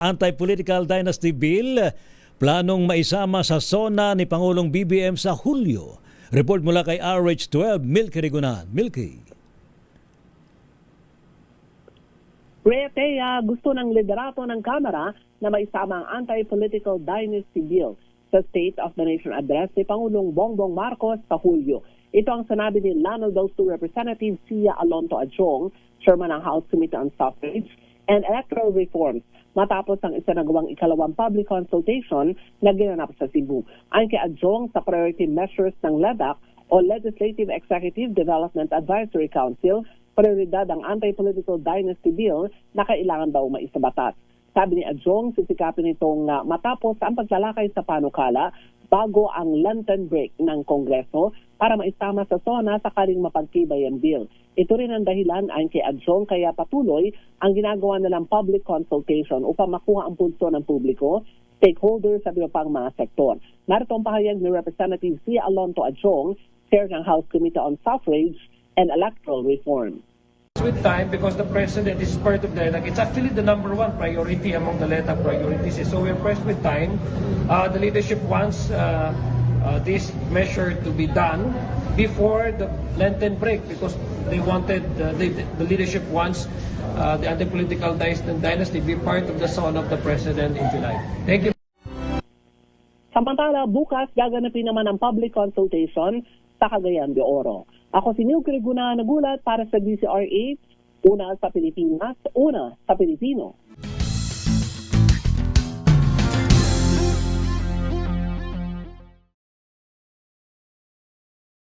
Anti-Political Dynasty Bill, planong maisama sa SONA ni Pangulong BBM sa Hulyo. Report mula kay RH12, Milky Rigunan. Milky. Retea, gusto ng liderato ng Kamara na maisama ang Anti-Political Dynasty Bill sa State of the Nation Address ni Pangulong Bongbong Marcos sa Hulyo. Ito ang sinabi ni Lanao del Sur Representative Sia Alonto Adjong, Chairman ng House Committee on Suffrage and Electoral Reforms, matapos ang isinagawang ikalawang public consultation na ginanap sa Cebu. Ayon kay Adjong, sa priority measures ng LEDAC o Legislative Executive Development Advisory Council, prioridad ang Anti-Political Dynasty Bill na kailangan daw maisabatas. Sabi ni Adjong, sisikapin itong matapos ang paglalakay sa panukala bago ang Lenten break ng Kongreso para maisama sa SONA sakaling mapagtibay ang bill. Ito rin ang dahilan ayon kay Adjong kaya patuloy ang ginagawa nilang public consultation upang makuha ang pulso ng publiko, stakeholders at iba pang mga sektor. Narito ang pahayag ni Representative Sia Alonto Adjong, Chair ng House Committee on Suffrage and Electoral Reform. With time, because the President is part of the LEDAC, it's actually the number one priority among the LEDAC priorities. So we're pressed with time. The leadership wants this measure to be done before the Lenten break because they wanted, the leadership wants the anti-political dynasty be part of the son of the President in July. Thank you. Samantala, bukas gaganapin naman ang public consultation sa Cagayan de Oro. Ako si Milky Rigunan, nagulat para sa DCRH, una sa Pilipinas, una sa Pilipino.